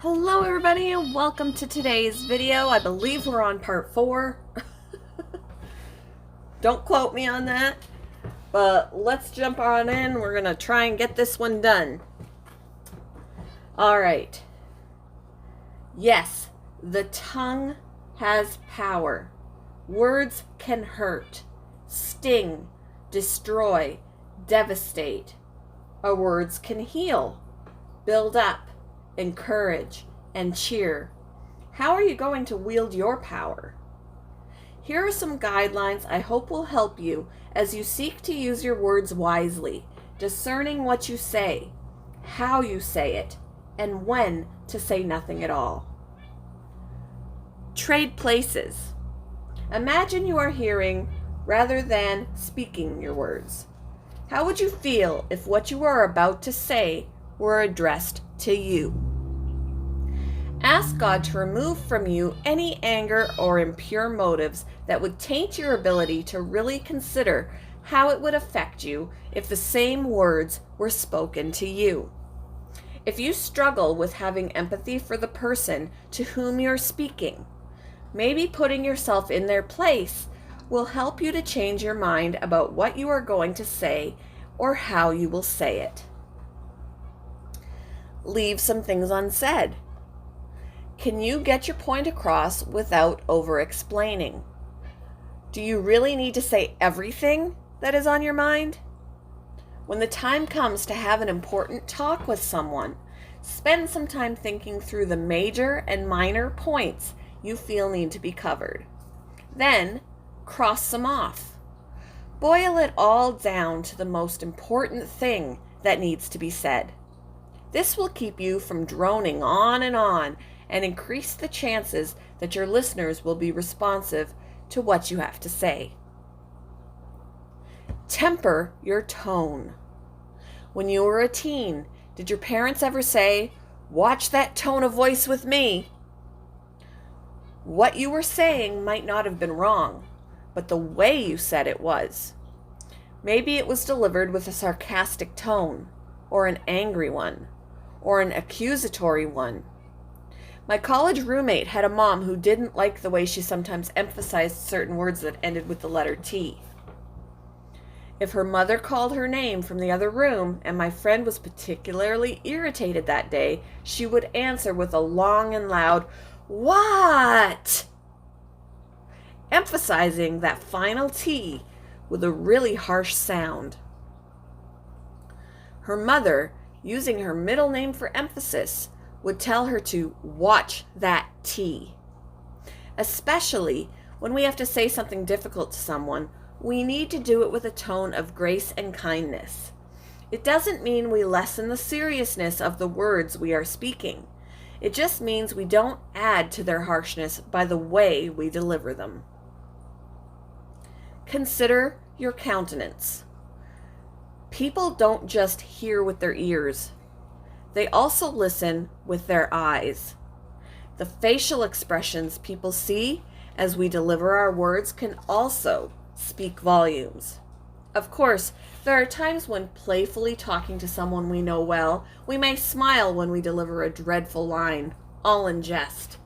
Hello everybody and welcome to today's video. I believe we're on part 4. Don't quote me on that, but let's jump on in. We're gonna try and get this one done. Alright. Yes, the tongue has power. Words can hurt, sting, destroy, devastate. Our words can heal, build up, encourage, and cheer. How are you going to wield your power? Here are some guidelines I hope will help you as you seek to use your words wisely, discerning what you say, how you say it, and when to say nothing at all. Trade places. Imagine you are hearing rather than speaking your words. How would you feel if what you are about to say were addressed to you? Ask God to remove from you any anger or impure motives that would taint your ability to really consider how it would affect you if the same words were spoken to you. If you struggle with having empathy for the person to whom you're speaking, maybe putting yourself in their place will help you to change your mind about what you are going to say or how you will say it. Leave some things unsaid. Can you get your point across without over-explaining? Do you really need to say everything that is on your mind? When the time comes to have an important talk with someone, spend some time thinking through the major and minor points you feel need to be covered. Then, cross them off. Boil it all down to the most important thing that needs to be said. This will keep you from droning on and increase the chances that your listeners will be responsive to what you have to say. Temper your tone. When you were a teen, did your parents ever say, "Watch that tone of voice with me"? What you were saying might not have been wrong, but the way you said it was. Maybe it was delivered with a sarcastic tone, or an angry one, or an accusatory one. My college roommate had a mom who didn't like the way she sometimes emphasized certain words that ended with the letter T. If her mother called her name from the other room and my friend was particularly irritated that day, she would answer with a long and loud, "What?" emphasizing that final T with a really harsh sound. Her mother, using her middle name for emphasis, would tell her to watch that T. Especially when we have to say something difficult to someone, we need to do it with a tone of grace and kindness. It doesn't mean we lessen the seriousness of the words we are speaking. It just means we don't add to their harshness by the way we deliver them. Consider your countenance. People don't just hear with their ears. They also listen with their eyes. The facial expressions people see as we deliver our words can also speak volumes. Of course, there are times when playfully talking to someone we know well, we may smile when we deliver a dreadful line, all in jest.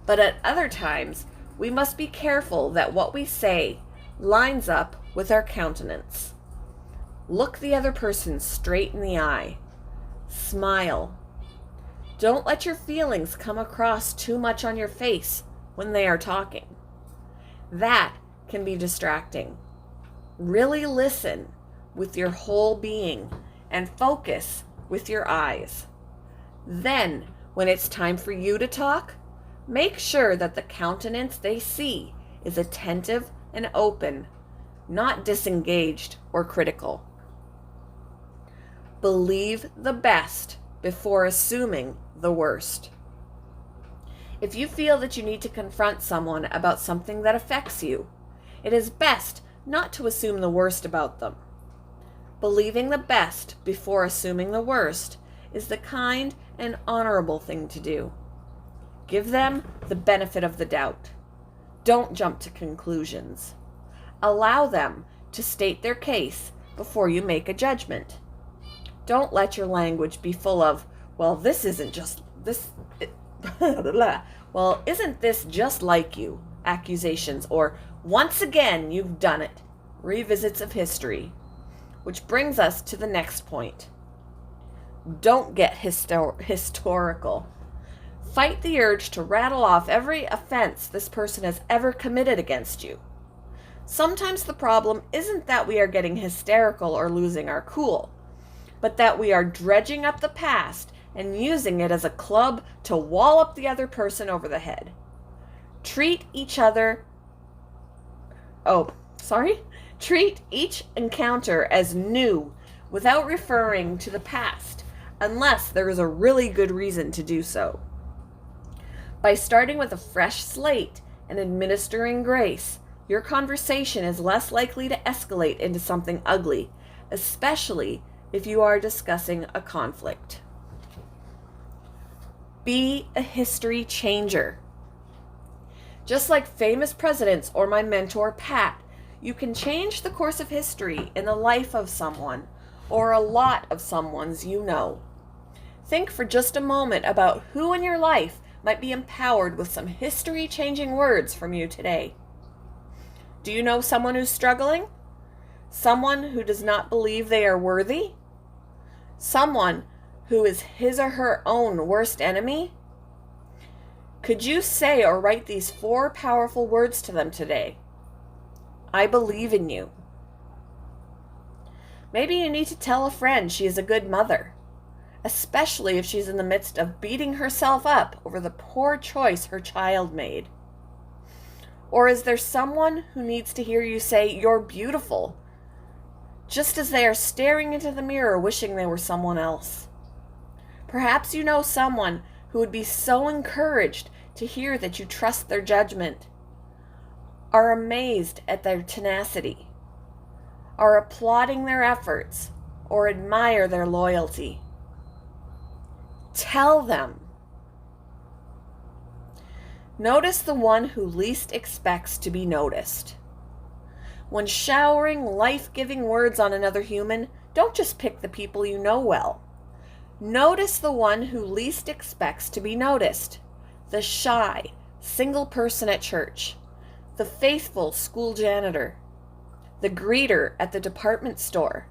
But at other times, we must be careful that what we say lines up with our countenance. Look the other person straight in the eye. Smile. Don't let your feelings come across too much on your face when they are talking. That can be distracting. Really listen with your whole being and focus with your eyes. Then, when it's time for you to talk, make sure that the countenance they see is attentive and open, not disengaged or critical. Believe the best before assuming the worst. If you feel that you need to confront someone about something that affects you, it is best not to assume the worst about them. Believing the best before assuming the worst is the kind and honorable thing to do. Give them the benefit of the doubt. Don't jump to conclusions. Allow them to state their case before you make a judgment. Don't let your language be full of, well, this isn't just, this Well, isn't this just like you? Accusations, or once again you've done it. Revisits of history. Which brings us to the next point. Don't get historical. Fight the urge to rattle off every offense this person has ever committed against you. Sometimes the problem isn't that we are getting hysterical or losing our cool, but that we are dredging up the past and using it as a club to wall up the other person over the head. Treat each encounter as new without referring to the past, unless there is a really good reason to do so. By starting with a fresh slate and administering grace, your conversation is less likely to escalate into something ugly, especially if you are discussing a conflict. Be a history changer. Just like famous presidents or my mentor, Pat, you can change the course of history in the life of someone or a lot of someone's you know. Think for just a moment about who in your life might be empowered with some history-changing words from you today. Do you know someone who's struggling? Someone who does not believe they are worthy? Someone who is his or her own worst enemy? Could you say or write these 4 powerful words to them today? I believe in you. Maybe you need to tell a friend she is a good mother, especially if she's in the midst of beating herself up over the poor choice her child made. Or is there someone who needs to hear you say, "You're beautiful," just as they are staring into the mirror wishing they were someone else? Perhaps you know someone who would be so encouraged to hear that you trust their judgment, are amazed at their tenacity, are applauding their efforts, or admire their loyalty. Tell them. Notice the one who least expects to be noticed. When showering life-giving words on another human, don't just pick the people you know well. Notice the one who least expects to be noticed. The shy, single person at church. The faithful school janitor. The greeter at the department store.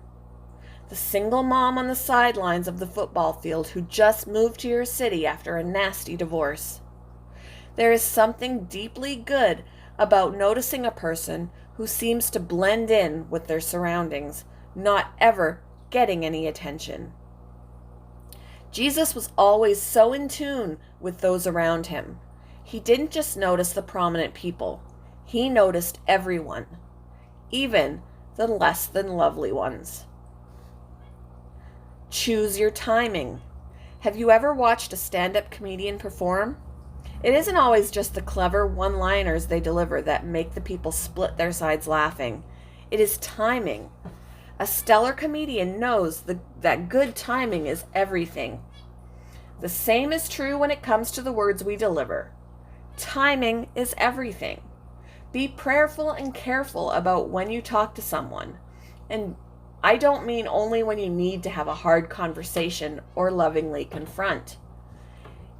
The single mom on the sidelines of the football field who just moved to your city after a nasty divorce. There is something deeply good about noticing a person who seems to blend in with their surroundings, not ever getting any attention. Jesus was always so in tune with those around him. He didn't just notice the prominent people. He noticed everyone, even the less than lovely ones. Choose your timing. Have you ever watched a stand-up comedian perform? It isn't always just the clever one-liners they deliver that make the people split their sides laughing. It is timing. A stellar comedian knows that good timing is everything. The same is true when it comes to the words we deliver. Timing is everything. Be prayerful and careful about when you talk to someone. And I don't mean only when you need to have a hard conversation or lovingly confront.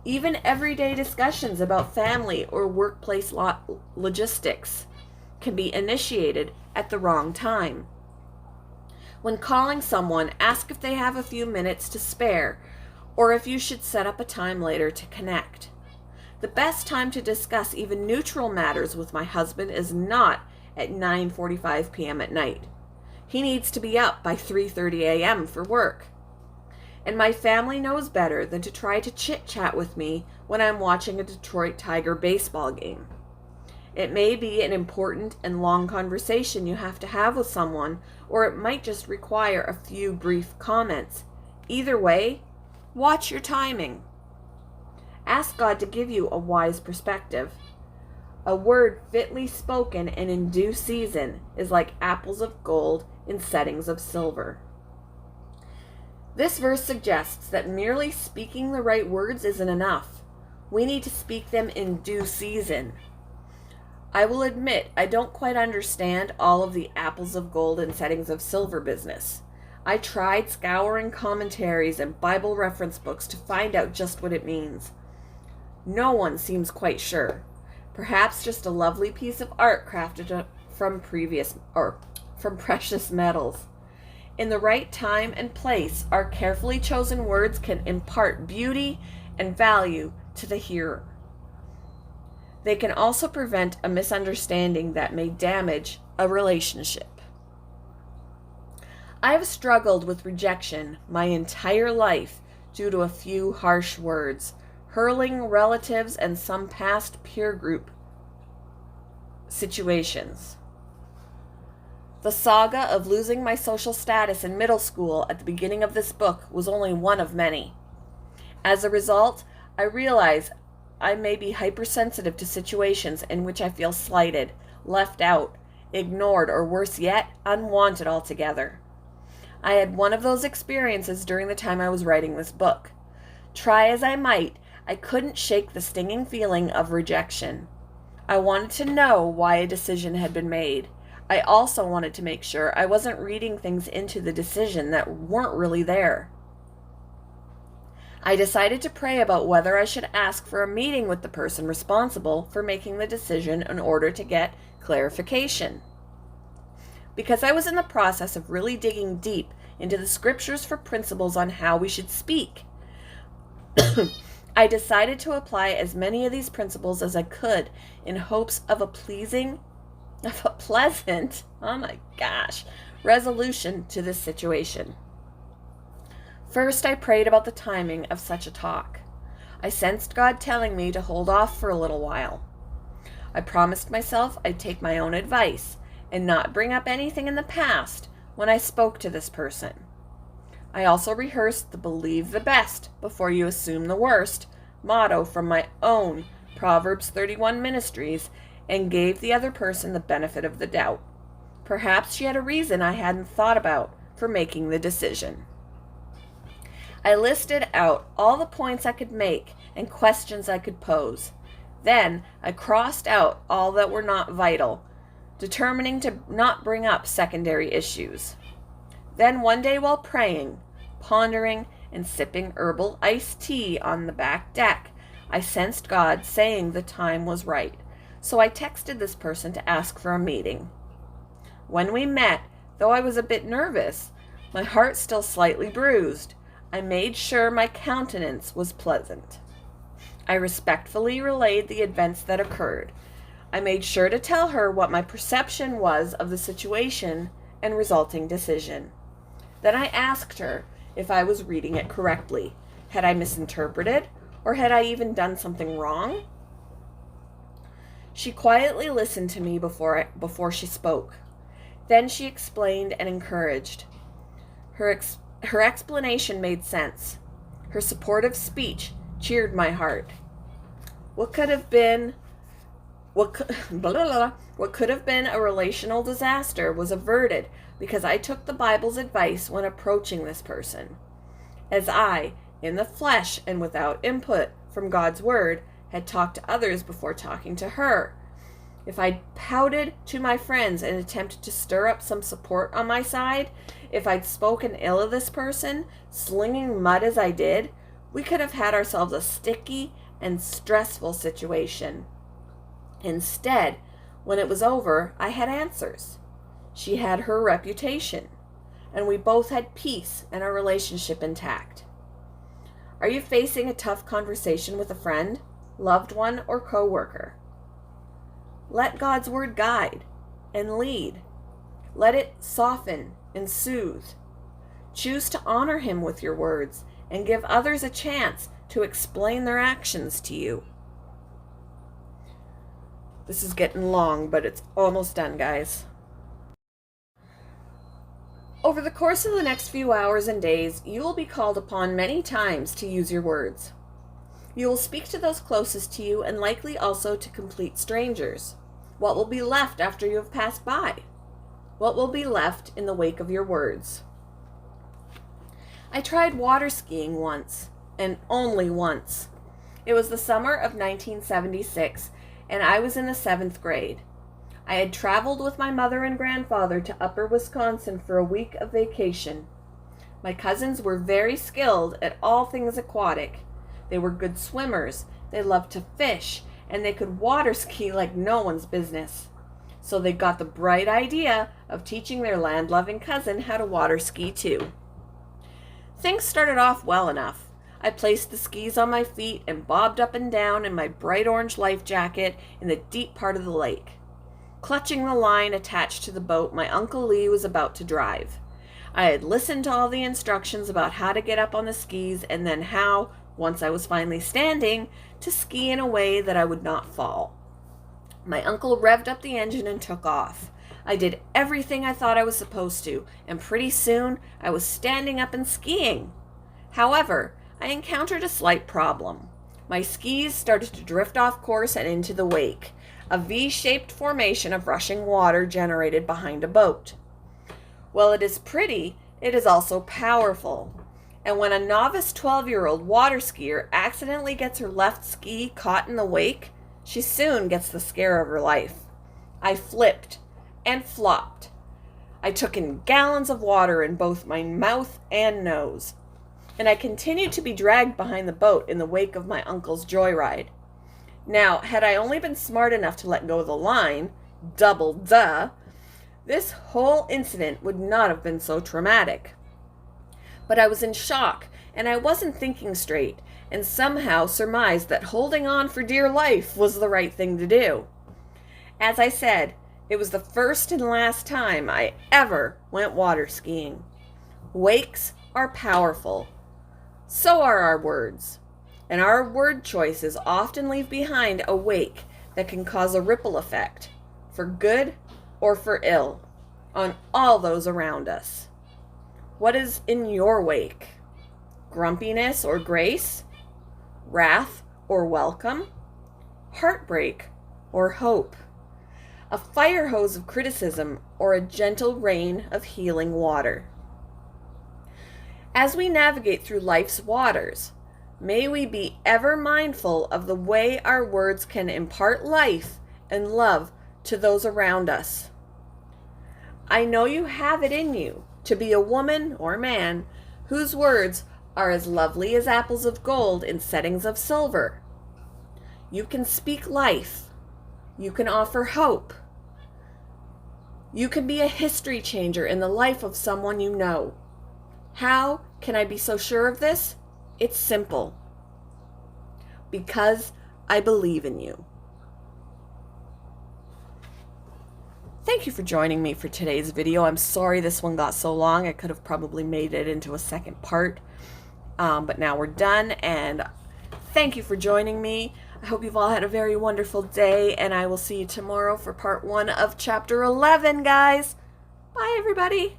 Even everyday discussions about family or workplace logistics can be initiated at the wrong time. When calling someone, ask if they have a few minutes to spare, or if you should set up a time later to connect. The best time to discuss even neutral matters with my husband is not at 9:45 p.m. at night. He needs to be up by 3:30 a.m. for work. And my family knows better than to try to chit-chat with me when I'm watching a Detroit Tiger baseball game. It may be an important and long conversation you have to have with someone, or it might just require a few brief comments. Either way, watch your timing. Ask God to give you a wise perspective. A word fitly spoken and in due season is like apples of gold in settings of silver. This verse suggests that merely speaking the right words isn't enough. We need to speak them in due season. I will admit I don't quite understand all of the apples of gold and settings of silver business. I tried scouring commentaries and Bible reference books to find out just what it means. No one seems quite sure. Perhaps just a lovely piece of art crafted from precious metals. In the right time and place, our carefully chosen words can impart beauty and value to the hearer. They can also prevent a misunderstanding that may damage a relationship. I have struggled with rejection my entire life due to a few harsh words, hurling relatives and some past peer group situations. The saga of losing my social status in middle school at the beginning of this book was only one of many. As a result, I realize I may be hypersensitive to situations in which I feel slighted, left out, ignored, or worse yet, unwanted altogether. I had one of those experiences during the time I was writing this book. Try as I might, I couldn't shake the stinging feeling of rejection. I wanted to know why a decision had been made. I also wanted to make sure I wasn't reading things into the decision that weren't really there. I decided to pray about whether I should ask for a meeting with the person responsible for making the decision in order to get clarification. Because I was in the process of really digging deep into the scriptures for principles on how we should speak, I decided to apply as many of these principles as I could in hopes of a pleasant, resolution to this situation. First, I prayed about the timing of such a talk. I sensed God telling me to hold off for a little while. I promised myself I'd take my own advice and not bring up anything in the past when I spoke to this person. I also rehearsed the believe the best before you assume the worst motto from my own Proverbs 31 ministries and gave the other person the benefit of the doubt. Perhaps she had a reason I hadn't thought about for making the decision. I listed out all the points I could make and questions I could pose. Then I crossed out all that were not vital, determining to not bring up secondary issues. Then one day while praying, pondering, and sipping herbal iced tea on the back deck, I sensed God saying the time was right. So I texted this person to ask for a meeting. When we met, though I was a bit nervous, my heart still slightly bruised, I made sure my countenance was pleasant. I respectfully relayed the events that occurred. I made sure to tell her what my perception was of the situation and resulting decision. Then I asked her if I was reading it correctly. Had I misinterpreted, or had I even done something wrong? She quietly listened to me before she spoke. Then she explained and encouraged. Her explanation made sense. Her supportive speech cheered my heart. What could have been a relational disaster was averted because I took the Bible's advice when approaching this person. As I, in the flesh and without input from God's word, had talked to others before talking to her. If I'd pouted to my friends and attempted to stir up some support on my side, if I'd spoken ill of this person, slinging mud as I did, we could have had ourselves a sticky and stressful situation. Instead, when it was over, I had answers. She had her reputation, and we both had peace and our relationship intact. Are you facing a tough conversation with a friend, loved one, or coworker? Let God's word guide and lead. Let it soften and soothe. Choose to honor him with your words and give others a chance to explain their actions to you. This is getting long, but it's almost done, guys. Over the course of the next few hours and days, you will be called upon many times to use your words. You will speak to those closest to you and likely also to complete strangers. What will be left after you have passed by? What will be left in the wake of your words? I tried water skiing once, and only once. It was the summer of 1976, and I was in the 7th grade. I had traveled with my mother and grandfather to Upper Wisconsin for a week of vacation. My cousins were very skilled at all things aquatic. They were good swimmers, they loved to fish, and they could water ski like no one's business. So they got the bright idea of teaching their land-loving cousin how to water ski too. Things started off well enough. I placed the skis on my feet and bobbed up and down in my bright orange life jacket in the deep part of the lake. Clutching the line attached to the boat my Uncle Lee was about to drive. I had listened to all the instructions about how to get up on the skis and then how, once I was finally standing, to ski in a way that I would not fall. My uncle revved up the engine and took off. I did everything I thought I was supposed to, and pretty soon I was standing up and skiing. However, I encountered a slight problem. My skis started to drift off course and into the wake, a V-shaped formation of rushing water generated behind a boat. While it is pretty, it is also powerful. And when a novice 12-year-old water skier accidentally gets her left ski caught in the wake, she soon gets the scare of her life. I flipped and flopped. I took in gallons of water in both my mouth and nose, and I continued to be dragged behind the boat in the wake of my uncle's joyride. Now, had I only been smart enough to let go of the line, double duh, this whole incident would not have been so traumatic. But I was in shock, and I wasn't thinking straight, and somehow surmised that holding on for dear life was the right thing to do. As I said, it was the first and last time I ever went water skiing. Wakes are powerful. So are our words. And our word choices often leave behind a wake that can cause a ripple effect, for good or for ill, on all those around us. What is in your wake? Grumpiness or grace? Wrath or welcome? Heartbreak or hope? A fire hose of criticism or a gentle rain of healing water? As we navigate through life's waters, may we be ever mindful of the way our words can impart life and love to those around us. I know you have it in you to be a woman or man whose words are as lovely as apples of gold in settings of silver. You can speak life. You can offer hope. You can be a history changer in the life of someone you know. How can I be so sure of this? It's simple. Because I believe in you. Thank you for joining me for today's video. I'm sorry this one got so long. I could have probably made it into a second part. But now we're done, and thank you for joining me. I hope you've all had a very wonderful day, and I will see you tomorrow for part 1 of chapter 11, guys. Bye, everybody.